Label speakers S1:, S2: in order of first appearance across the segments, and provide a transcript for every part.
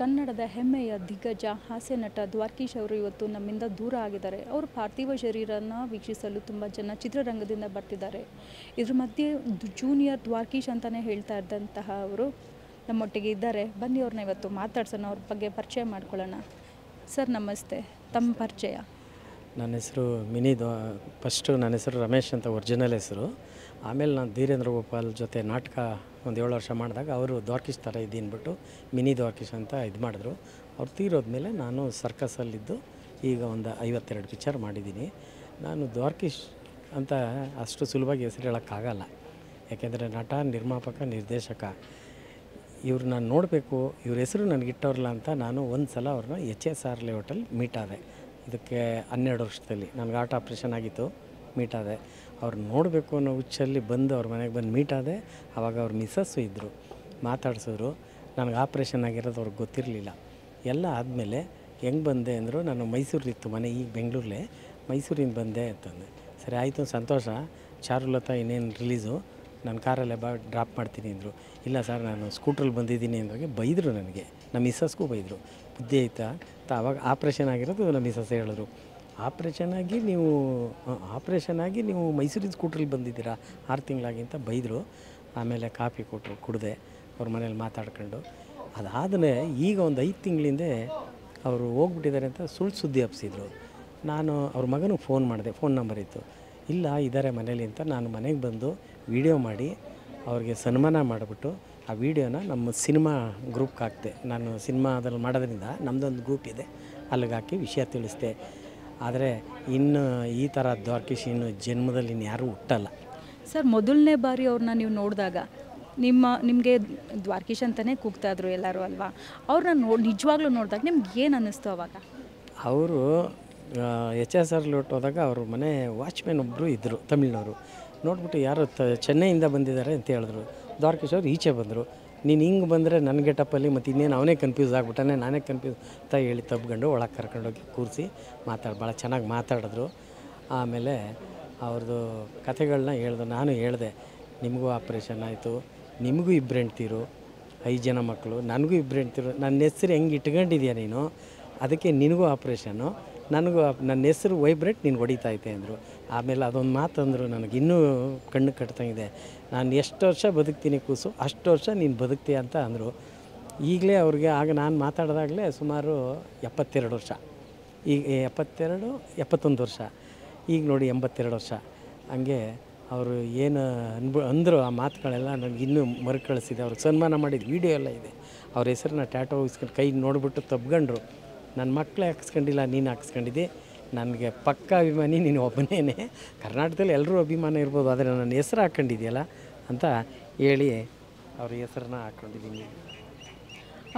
S1: ಕನ್ನಡದ ಹೆಮ್ಮೆಯ ದಿಗ್ಗಜ ಹಾಸ್ಯ ನಟ ದ್ವಾರಕೀಶ್ ಅವರು ಇವತ್ತು ನಮ್ಮಿಂದ ದೂರ ಆಗಿದ್ದಾರೆ. ಅವರು ಪಾರ್ಥಿವ ಶರೀರನ ವೀಕ್ಷಿಸಲು ತುಂಬ ಜನ ಚಿತ್ರರಂಗದಿಂದ ಬರ್ತಿದ್ದಾರೆ. ಇದ್ರ ಮಧ್ಯೆ ಜೂನಿಯರ್ ದ್ವಾರಕೀಶ್ ಅಂತಲೇ ಹೇಳ್ತಾ ಇದ್ದಂತಹ ಅವರು ನಮ್ಮೊಟ್ಟಿಗೆ ಇದ್ದಾರೆ. ಬನ್ನಿ ಅವ್ರನ್ನ ಇವತ್ತು ಮಾತಾಡ್ಸೋಣ, ಅವ್ರ ಬಗ್ಗೆ ಪರಿಚಯ ಮಾಡ್ಕೊಳ್ಳೋಣ. ಸರ್ ನಮಸ್ತೆ, ತಮ್ಮ ಪರಿಚಯ?
S2: ನನ್ನ ಹೆಸರು ಫಸ್ಟು ನನ್ನ ಹೆಸರು ರಮೇಶ್ ಅಂತ ಒರಿಜಿನಲ್ ಹೆಸರು. ಆಮೇಲೆ ನಾನು ಧೀರೇಂದ್ರ ಗೋಪಾಲ್ ಜೊತೆ ನಾಟಕ ಒಂದು 7 ವರ್ಷ ಮಾಡಿದಾಗ ಅವರು ದ್ವಾರಕೀಶ್ ಥರ ಇದ್ದೀನ್ಬಿಟ್ಟು ಮಿನಿ ದ್ವಾರಕೀಶ್ ಅಂತ ಇದು ಮಾಡಿದ್ರು. ಅವ್ರು ತೀರೋದ್ಮೇಲೆ ನಾನು ಸರ್ಕಸಲ್ಲಿದ್ದು ಈಗ ಒಂದು 52 ಪಿಕ್ಚರ್ ಮಾಡಿದ್ದೀನಿ. ನಾನು ದ್ವಾರಕೀಶ್ ಅಂತ ಅಷ್ಟು ಸುಲಭವಾಗಿ ಹೆಸರು ಹೇಳೋಕ್ಕಾಗಲ್ಲ. ಯಾಕೆಂದರೆ ನಟ, ನಿರ್ಮಾಪಕ, ನಿರ್ದೇಶಕ ಇವ್ರು ನಾನು ನೋಡಬೇಕು, ಇವ್ರ ಹೆಸರು ನನಗಿಟ್ಟವ್ರಲ್ಲ ಅಂತ ನಾನು ಒಂದು ಸಲ ಅವ್ರನ್ನ HSR ಲೇಔಟಲ್ಲಿ ಮೀಟ್ ಆದೆ. ಇದಕ್ಕೆ 12 ವರ್ಷದಲ್ಲಿ ನನಗೆ ಹಾರ್ಟ್ ಆಪ್ರೇಷನ್ ಆಗಿತ್ತು. ಮೀಟ್ ಆದೆ, ಅವ್ರು ನೋಡಬೇಕು ಅನ್ನೋ ಹುಚ್ಚಲ್ಲಿ ಬಂದು ಅವ್ರ ಮನೆಗೆ ಬಂದು ಮೀಟ್ ಆದೆ. ಆವಾಗ ಅವ್ರ ಮಿಸ್ಸಸ್ಸು ಇದ್ದರು, ಮಾತಾಡ್ಸಿದ್ರು. ನನಗೆ ಆಪ್ರೇಷನ್ ಆಗಿರೋದು ಅವ್ರಿಗೆ ಗೊತ್ತಿರಲಿಲ್ಲ. ಎಲ್ಲ ಆದಮೇಲೆ ಹೆಂಗೆ ಬಂದೆ ಅಂದರು, ನಾನು ಮೈಸೂರಿತ್ತು ಮನೆ, ಈಗ ಬೆಂಗಳೂರಲ್ಲೇ, ಮೈಸೂರಿಂದ ಬಂದೆ ಅಂತಂದೆ. ಸರಿ ಆಯಿತು, ಸಂತೋಷ. ಚಾರುಲತಾ ಇನ್ನೇನು ರಿಲೀಸು, ನಾನು ಕಾರಲ್ಲೇ ಡ್ರಾಪ್ ಮಾಡ್ತೀನಿ ಅಂದರು. ಇಲ್ಲ ಸರ್, ನಾನು ಸ್ಕೂಟ್ರಲ್ಲಿ ಬಂದಿದ್ದೀನಿ ಅಂದಾಗ ಬೈದರು ನನಗೆ, ನಮ್ಮ ಮಿಸ್ಸಸ್ಗೂ ಬೈದರು. ಬುದ್ಧಿ ಆಯಿತಾ ಅಂತ. ಆವಾಗ ಆಪ್ರೇಷನ್ ಆಗಿರೋದು ನಮ್ಮ ಮಿಸ್ಸಸ್ ಹೇಳಿದ್ರು. ಆಪ್ರೇಷನ್ ಆಗಿ ನೀವು ಮೈಸೂರಿನ ಸ್ಕೂಟ್ರಲ್ಲಿ ಬಂದಿದ್ದೀರಾ 6 ತಿಂಗಳಾಗಿ ಅಂತ ಬೈದರು. ಆಮೇಲೆ ಕಾಫಿ ಕೊಟ್ಟರು, ಕುಡಿದೆ, ಅವ್ರ ಮನೇಲಿ ಮಾತಾಡ್ಕೊಂಡು. ಅದಾದಮೇಲೆ ಈಗ ಒಂದು 5 ತಿಂಗಳಿಂದ ಅವರು ಹೋಗ್ಬಿಟ್ಟಿದ್ದಾರೆ ಅಂತ ಸುಳ್ಳು ಸುದ್ದಿ ಹಬ್ಸಿದ್ರು. ನಾನು ಅವ್ರ ಮಗನಿಗೆ ಫೋನ್ ಮಾಡಿದೆ, ಫೋನ್ ನಂಬರ್ ಇತ್ತು. ಇಲ್ಲ ಇದ್ದಾರೆ ಮನೇಲಿ ಅಂತ ನಾನು ಮನೆಗೆ ಬಂದು ವೀಡಿಯೋ ಮಾಡಿ ಅವ್ರಿಗೆ ಸನ್ಮಾನ ಮಾಡಿಬಿಟ್ಟು ಆ ವಿಡಿಯೋನ ನಮ್ಮ ಸಿನಿಮಾ ಗ್ರೂಪ್ಗೆ ಹಾಕಿದೆ. ನಾನು ಸಿನಿಮಾದಲ್ಲಿ ಮಾಡೋದ್ರಿಂದ ನಮ್ಮದೊಂದು ಗ್ರೂಪ್ ಇದೆ, ಅಲ್ಲಿಗೆ ಹಾಕಿ ವಿಷಯ ತಿಳಿಸ್ದೆ. ಆದರೆ ಇನ್ನು ಈ ಥರ ದ್ವಾರಕೀಶ್ ಇನ್ನು ಜನ್ಮದಲ್ಲಿ ಇನ್ಯಾರೂ ಹುಟ್ಟಲ್ಲ.
S1: ಸರ್, ಮೊದಲನೇ ಬಾರಿ ಅವ್ರನ್ನ ನೀವು ನೋಡಿದಾಗ ನಿಮಗೆ ದ್ವಾರಕೀಶ್ ಅಂತಲೇ ಕೂಗ್ತಾಯಿದ್ರು ಎಲ್ಲರೂ ಅಲ್ವಾ? ಅವ್ರನ್ನ ನಿಜವಾಗ್ಲೂ ನೋಡಿದಾಗ ನಿಮ್ಗೆ ಏನು ಅನ್ನಿಸ್ತು ಅವಾಗ?
S2: ಅವರು HSR ಹೋದಾಗ ಅವ್ರ ಮನೆ ವಾಚ್ಮ್ಯಾನ್ ಒಬ್ಬರು ಇದ್ದರು, ತಮಿಳ್ನವರು. ನೋಡ್ಬಿಟ್ಟು ಯಾರೋ ಚೆನ್ನೈಯಿಂದ ಬಂದಿದ್ದಾರೆ ಅಂತ ಹೇಳಿದ್ರು. ದ್ವಾರಕೀಶ್ ಅವ್ರು ಈಚೆ ಬಂದರು. ನೀನು ಹಿಂಗೆ ಬಂದರೆ ನನ್ನ ಗೆಟಪ್ಪಲ್ಲಿ ಮತ್ತು ಇನ್ನೇನು ಅವನೇ ಕನ್ಫ್ಯೂಸ್ ಆಗಿಬಿಟ್ಟಾನೆ, ನಾನೇ ಕನ್ಫ್ಯೂಸ್ ಅಂತ ಹೇಳಿ ತಬ್ಕೊಂಡು ಒಳಗೆ ಕರ್ಕೊಂಡೋಗಿ ಕೂರಿಸಿ ಭಾಳ ಚೆನ್ನಾಗಿ ಮಾತಾಡಿದ್ರು. ಆಮೇಲೆ ಅವ್ರದ್ದು ಕಥೆಗಳನ್ನ ಹೇಳ್ದು. ನಾನು ಹೇಳಿದೆ, ನಿಮಗೂ ಆಪ್ರೇಷನ್ ಆಯಿತು, ನಿಮಗೂ 2 ಹೆಂಡ್ತೀರು, 5 ಜನ ಮಕ್ಕಳು, ನನಗೂ 2 ಹೆಂಡ್ತೀರು, ನನ್ನ ಹೆಸ್ರು ಹೆಂಗೆ ಇಟ್ಕೊಂಡಿದ್ಯಾ ನೀನು, ಅದಕ್ಕೆ ನಿನಗೂ ಆಪ್ರೇಷನ್ನು, ನನಗೂ ನನ್ನ ಹೆಸ್ರು ವೈಬ್ರೇಟ್ ನಿನ್ಗೆ ಹೊಡಿತೈತೆ ಅಂದರು. ಆಮೇಲೆ ಅದೊಂದು ಮಾತಂದರು, ನನಗೆ ಇನ್ನೂ ಕಣ್ಣು ಕಟ್ತಂಗಿದೆ. ನಾನು ಎಷ್ಟು ವರ್ಷ ಬದುಕ್ತೀನಿ ಕೂಸು, ಅಷ್ಟು ವರ್ಷ ನೀನು ಬದುಕ್ತೀಯ ಅಂತ ಅಂದರು. ಈಗಲೇ ಅವ್ರಿಗೆ ಆಗ ನಾನು ಮಾತಾಡಿದಾಗಲೇ ಸುಮಾರು 72 ವರ್ಷ, ಈಗ 71 ವರ್ಷ, ಈಗ ನೋಡಿ 82 ವರ್ಷ. ಹಂಗೆ ಅವರು ಏನು ಅಂದರು ಆ ಮಾತುಗಳೆಲ್ಲ ನನಗೆ ಇನ್ನೂ ಮರುಕಳಿಸಿದೆ. ಅವ್ರಿಗೆ ಸನ್ಮಾನ ಮಾಡಿದ ವೀಡಿಯೋ ಎಲ್ಲ ಇದೆ. ಅವ್ರ ಹೆಸರನ್ನ ಟ್ಯಾಟೋ ಇಸ್ಕೊಂಡು ಕೈ ನೋಡಿಬಿಟ್ಟು ತಬ್ಕೊಂಡ್ರು. ನನ್ನ ಮಕ್ಕಳೇ ಹಾಕ್ಸ್ಕೊಂಡಿಲ್ಲ, ನೀನು ಹಾಕ್ಸ್ಕೊಂಡಿದ್ದೆ, ನನಗೆ ಪಕ್ಕ ಅಭಿಮಾನಿ ನೀನು ಒಬ್ಬನೇ. ಕರ್ನಾಟಕದಲ್ಲಿ ಎಲ್ಲರೂ ಅಭಿಮಾನ ಇರ್ಬೋದು, ಆದರೆ ನನ್ನ ಹೆಸರು ಹಾಕ್ಕೊಂಡಿದೆಯಲ್ಲ ಅಂತ ಹೇಳಿ ಅವ್ರ ಹೆಸರನ್ನ ಹಾಕ್ಕೊಂಡಿದ್ದೀನಿ.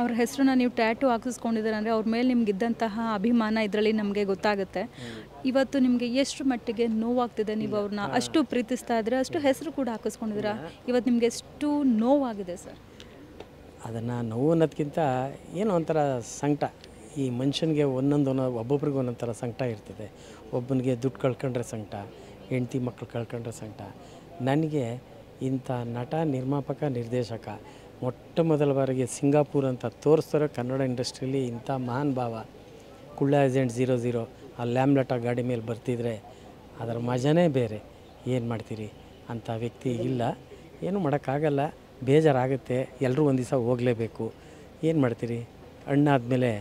S1: ಅವ್ರ ಹೆಸರನ್ನ ನೀವು ಟ್ಯಾಟು ಹಾಕಿಸ್ಕೊಂಡಿದ್ದೀರ ಅಂದರೆ ಅವ್ರ ಮೇಲೆ ನಿಮಗಿದ್ದಂತಹ ಅಭಿಮಾನ ಇದರಲ್ಲಿ ನಮಗೆ ಗೊತ್ತಾಗುತ್ತೆ. ಇವತ್ತು ನಿಮಗೆ ಎಷ್ಟು ಮಟ್ಟಿಗೆ ನೋವಾಗ್ತಿದೆ? ನೀವು ಅವ್ರನ್ನ ಅಷ್ಟು ಪ್ರೀತಿಸ್ತಾ ಇದ್ರೆ, ಅಷ್ಟು ಹೆಸರು ಕೂಡ ಹಾಕಿಸ್ಕೊಂಡಿದ್ದೀರಾ, ಇವತ್ತು ನಿಮಗೆ ಎಷ್ಟು ನೋವಾಗಿದೆ ಸರ್?
S2: ಅದನ್ನು ನೋವು ಅನ್ನೋದಕ್ಕಿಂತ ಏನೋ ಒಂಥರ ಸಂಕಟ. ಈ ಮನುಷ್ಯನಿಗೆ ಒಬ್ಬೊಬ್ರಿಗೆ ಒಂದೊಂದು ಥರ ಸಂಕಟ ಇರ್ತದೆ. ಒಬ್ಬನಿಗೆ ದುಡ್ಡು ಕಳ್ಕೊಂಡ್ರೆ ಸಂಕಟ, ಹೆಂಡ್ತಿ ಮಕ್ಕಳು ಕಳ್ಕೊಂಡ್ರೆ ಸಂಕಟ. ನನಗೆ ಇಂಥ ನಟ, ನಿರ್ಮಾಪಕ, ನಿರ್ದೇಶಕ ಮೊಟ್ಟ ಮೊದಲ ಬಾರಿಗೆ ಸಿಂಗಾಪುರ್ ಅಂತ ತೋರಿಸ್ತಾರೆ ಕನ್ನಡ ಇಂಡಸ್ಟ್ರಿಯಲ್ಲಿ. ಇಂಥ ಮಹಾನ್ ಭಾವ ಕುಳ್ಳ ಏಜೆಂಟ್ 00 ಆ ಲ್ಯಾಮ್ಲೆಟ ಗಾಡಿ ಮೇಲೆ ಬರ್ತಿದ್ರೆ ಅದರ ಮಜನೇ ಬೇರೆ. ಏನು ಮಾಡ್ತೀರಿ, ಅಂಥ ವ್ಯಕ್ತಿ ಇಲ್ಲ, ಏನೂ ಮಾಡೋಕ್ಕಾಗಲ್ಲ. ಬೇಜಾರಾಗುತ್ತೆ, ಎಲ್ಲರೂ ಒಂದು ದಿವಸ ಹೋಗಲೇಬೇಕು. ಏನು ಮಾಡ್ತೀರಿ, ಹಣ್ಣಾದಮೇಲೆ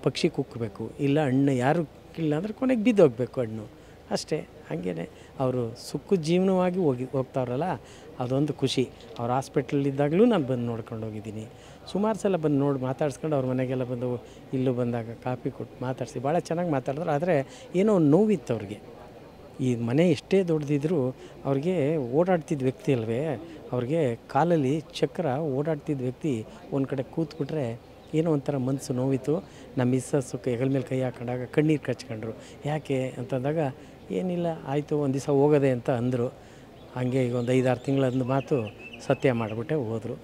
S2: ಪಕ್ಷಿ ಕುಕ್ಕಬೇಕು, ಇಲ್ಲ ಹಣ್ಣು ಯಾರು ಇಲ್ಲ ಅಂದರೆ ಕೊನೆಗೆ ಬಿದ್ದೋಗಬೇಕು ಹಣ್ಣು, ಅಷ್ಟೇ. ಹಾಗೇ ಅವರು ಸುಖ ಜೀವನವಾಗಿ ಹೋಗ್ತಾವ್ರಲ್ಲ, ಅದೊಂದು ಖುಷಿ. ಅವ್ರ ಹಾಸ್ಪಿಟ್ಲಲ್ಲಿದ್ದಾಗಲೂ ನಾನು ಬಂದು ನೋಡ್ಕೊಂಡು ಹೋಗಿದ್ದೀನಿ. ಸುಮಾರು ಸಲ ಬಂದು ನೋಡಿ ಮಾತಾಡ್ಸ್ಕೊಂಡು ಅವ್ರ ಮನೆಗೆಲ್ಲ ಬಂದು ಇಲ್ಲೂ ಬಂದಾಗ ಕಾಫಿ ಕೊಟ್ಟು ಮಾತಾಡಿಸಿ ಭಾಳ ಚೆನ್ನಾಗಿ ಮಾತಾಡಿದ್ರು. ಆದರೆ ಏನೋ ನೋವಿತ್ತು ಅವ್ರಿಗೆ. ಈ ಮನೆ ಎಷ್ಟೇ ದೊಡ್ಡದಿದ್ದರೂ ಅವ್ರಿಗೆ ಓಡಾಡ್ತಿದ್ದ ವ್ಯಕ್ತಿ ಅಲ್ವೇ, ಅವ್ರಿಗೆ ಕಾಲಲ್ಲಿ ಚಕ್ರ ಓಡಾಡ್ತಿದ್ದ ವ್ಯಕ್ತಿ ಒಂದು ಕಡೆ ಕೂತ್ಬಿಟ್ರೆ ಏನೋ ಒಂಥರ ಮನಸ್ಸು ನೋವಿತ್ತು. ನಮ್ಮ ಮಿಸ್ಸಸ್ಸು ಹೆಗಲ ಮೇಲೆ ಕೈ ಹಾಕೊಂಡಾಗ ಕಣ್ಣೀರು ಕಚ್ಕೊಂಡ್ರು. ಯಾಕೆ ಅಂತಂದಾಗ ಏನಿಲ್ಲ, ಆಯಿತು ಒಂದು ದಿವಸ ಹೋಗೋದೆ ಅಂತ ಅಂದರು. ಹಾಗೆ ಈಗ ಒಂದು 5-6 ತಿಂಗಳಂದು ಮಾತು ಸತ್ಯ ಮಾಡಿಬಿಟ್ಟೆ ಹೋದರು.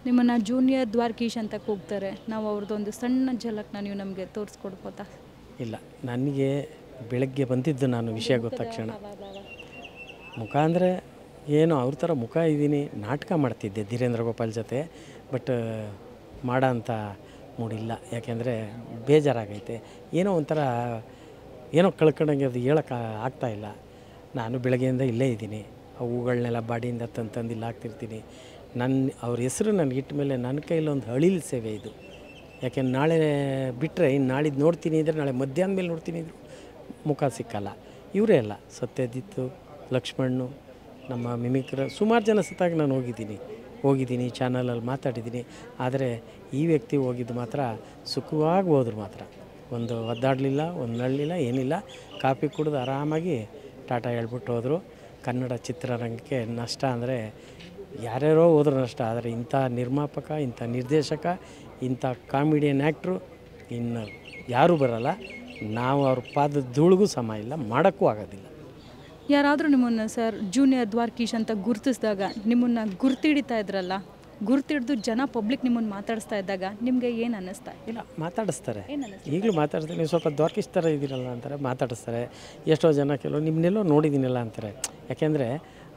S1: ನಿಮ್ಮನ್ನು ಜೂನಿಯರ್ ದ್ವಾರಕೀಶ್ ಅಂತ ಕೂಗ್ತಾರೆ, ನಾವು ಅವ್ರದ್ದೊಂದು ಸಣ್ಣ ಝಲಕ್ನ ನೀವು ನಮಗೆ ತೋರಿಸ್ಕೊಡ್ಬೋದಾ?
S2: ಇಲ್ಲ, ನನಗೆ ಬೆಳಗ್ಗೆ ಬಂದಿದ್ದು ನಾನು ವಿಷಯ ಗೊತ್ತ ತಕ್ಷಣ ಮುಖ ಅಂದರೆ ಏನೋ ಅವ್ರ ಥರ ಮುಖ ಇದ್ದೀನಿ. ನಾಟಕ ಮಾಡ್ತಿದ್ದೆ ಧೀರೇಂದ್ರ ಗೋಪಾಲ್ ಜೊತೆ, ಬಟ್ ಮಾಡೋ ಅಂಥ ಮೂಡಿಲ್ಲ. ಯಾಕೆಂದರೆ ಬೇಜಾರಾಗೈತೆ, ಏನೋ ಒಂಥರ ಏನೋ ಕಳ್ಕೊಂಡಂಗೆ, ಅದು ಹೇಳೋಕ್ಕೆ ಆಗ್ತಾಯಿಲ್ಲ. ನಾನು ಬೆಳಗ್ಗೆಯಿಂದ ಇಲ್ಲೇ ಇದ್ದೀನಿ, ಆ ಹೂಗಳನ್ನೆಲ್ಲ ಬಾಡಿಯಿಂದ ತಂದು ಇಲ್ಲಿ ಹಾಕ್ತಿರ್ತೀನಿ. ಅವ್ರ ಹೆಸರು ನನಗೆ ಇಟ್ಟ ಮೇಲೆ ನನ್ನ ಕೈಲೊಂದು ಅಳಿಲು ಸೇವೆ ಇದು. ಯಾಕೆಂದ್ರೆ ನಾಳೆ ಬಿಟ್ಟರೆ ಇನ್ನು ನಾಳಿದ್ದು ನೋಡ್ತೀನಿ ಅಂದರೆ ನಾಳೆ ಮಧ್ಯಾಹ್ನ ಮೇಲೆ ನೋಡ್ತೀನಿ ಇದ್ರು ಮುಖ ಸಿಕ್ಕಲ್ಲ. ಇವರೇ ಅಲ್ಲ, ಸತ್ಯಜಿತ್ತು, ಲಕ್ಷ್ಮಣ್ಣು, ನಮ್ಮ ಮಿಮಿಕ್ರ ಸುಮಾರು ಜನ ಸತ್ತಾಗ ನಾನು ಹೋಗಿದ್ದೀನಿ ಚಾನಲಲ್ಲಿ ಮಾತಾಡಿದ್ದೀನಿ. ಆದರೆ ಈ ವ್ಯಕ್ತಿ ಹೋಗಿದ್ದು ಮಾತ್ರ ಸುಖವಾಗಿ ಹೋದ್ರು ಮಾತ್ರ. ಒಂದು ಒದ್ದಾಡಲಿಲ್ಲ, ಒಂದು ನಳಲಿಲ್ಲ, ಏನಿಲ್ಲ. ಕಾಫಿ ಕುಡಿದು ಆರಾಮಾಗಿ ಟಾಟಾ ಹೇಳ್ಬಿಟ್ಟು ಹೋದರು. ಕನ್ನಡ ಚಿತ್ರರಂಗಕ್ಕೆ ನಷ್ಟ ಅಂದರೆ ಯಾರ್ಯಾರೋ ಹೋದ್ರು ನಷ್ಟ, ಆದರೆ ಇಂಥ ನಿರ್ಮಾಪಕ, ಇಂಥ ನಿರ್ದೇಶಕ, ಇಂಥ ಕಾಮಿಡಿಯನ್ ಆ್ಯಕ್ಟ್ರು ಇನ್ನು ಯಾರೂ ಬರೋಲ್ಲ. ನಾವು ಅವ್ರ ಪಾದದ ಧೂಳಿಗೂ ಸಮ ಇಲ್ಲ, ಮಾಡೋಕ್ಕೂ ಆಗೋದಿಲ್ಲ.
S1: ಯಾರಾದರೂ ನಿಮ್ಮನ್ನು ಸರ್ ಜೂನಿಯರ್ ದ್ವಾರಕೀಶ್ ಅಂತ ಗುರುತಿಸಿದಾಗ ನಿಮ್ಮನ್ನು ಗುರ್ತಿಡಿತಾ ಇದ್ರಲ್ಲ, ಗುರ್ತಿಡ್ದು ಜನ ಪಬ್ಲಿಕ್ ನಿಮ್ಮನ್ನು ಮಾತಾಡಿಸ್ತಾ ಇದ್ದಾಗ ನಿಮಗೆ ಏನು ಅನ್ನಿಸ್ತಾ?
S2: ಇಲ್ಲ, ಮಾತಾಡಿಸ್ತಾರೆ, ಈಗಲೂ ಮಾತಾಡ್ತಾರೆ. ನೀವು ಸ್ವಲ್ಪ ದ್ವಾರಕೀಶ್ ಥರ ಇದ್ದೀರಲ್ಲ ಅಂತಾರೆ, ಮಾತಾಡಿಸ್ತಾರೆ. ಎಷ್ಟೋ ಜನ ಕೆಲವು ನಿಮ್ಮನ್ನೆಲ್ಲೋ ನೋಡಿದ್ದೀನಲ್ಲ ಅಂತಾರೆ. ಯಾಕೆಂದರೆ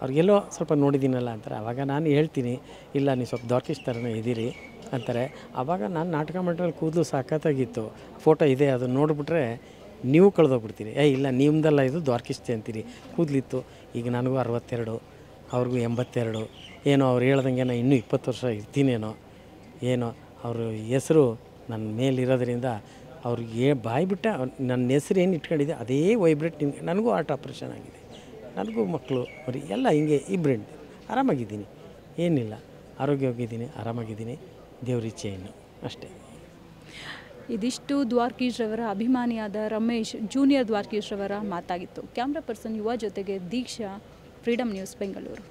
S2: ಅವ್ರಿಗೆಲ್ಲೋ ಸ್ವಲ್ಪ ನೋಡಿದ್ದೀನಲ್ಲ ಅಂತಾರೆ. ಆವಾಗ ನಾನು ಹೇಳ್ತೀನಿ, ಇಲ್ಲ ನೀವು ಸ್ವಲ್ಪ ದ್ವಾರಕೀಶ್ ಥರನೇ ಇದ್ದೀರಿ ಅಂತಾರೆ. ಆವಾಗ ನಾನು ನಾಟಕ ಮಂಡಳಿ ಕೂದಲು ಸಖತ್ತಾಗಿತ್ತು, ಫೋಟೋ ಇದೆ, ಅದನ್ನು ನೋಡಿಬಿಟ್ರೆ ನೀವು ಕಳೆದೋಗ್ಬಿಡ್ತೀರಿ. ಇಲ್ಲ ನಿಮ್ಮದಲ್ಲ ಇದು ದ್ವಾರಕೀಶ್ತೆ ಅಂತೀರಿ. ಕೂದಲಿತ್ತು. ಈಗ ನನಗೂ 62, ಅವ್ರಿಗೂ 82. ಏನೋ ಅವ್ರು ಹೇಳ್ದಂಗೆ ನಾನು ಇನ್ನೂ 20 ವರ್ಷ ಇರ್ತೀನೇನೋ ಏನೋ. ಅವ್ರ ಹೆಸರು ನನ್ನ ಮೇಲಿರೋದ್ರಿಂದ ಅವ್ರಿಗೆ ಬಾಯ್ಬಿಟ್ಟ ನನ್ನ ಹೆಸರು ಏನು ಇಟ್ಕೊಂಡಿದೆ ಅದೇ ವೈಬ್ರೇಟ್. ನನಗೂ ಹಾರ್ಟ್ ಆಪ್ರೇಷನ್ ಆಗಿದೆ, ನನಗೂ ಮಕ್ಕಳು ಮರಿ ಎಲ್ಲ ಹಿಂಗೆ ಇಬ್ಬರು ಆರಾಮಾಗಿದ್ದೀನಿ, ಏನಿಲ್ಲ, ಆರೋಗ್ಯವಾಗಿದ್ದೀನಿ, ಆರಾಮಾಗಿದ್ದೀನಿ. ದೇವ್ರಿಚ್ಛೆ ಇನ್ನು ಅಷ್ಟೇ.
S1: ಇದಿಷ್ಟು ದ್ವಾರಕೀಶ್ ರವರ ಅಭಿಮಾನಿಯಾದ ರಮೇಶ್, ಜೂನಿಯರ್ ದ್ವಾರಕೀಶ್ ರವರ ಮಾತಾಗಿತ್ತು. ಕ್ಯಾಮ್ರಾ ಪರ್ಸನ್ ಯುವ ಜೊತೆಗೆ ದೀಕ್ಷಾ, ಫ್ರೀಡಮ್ ನ್ಯೂಸ್, ಬೆಂಗಳೂರು.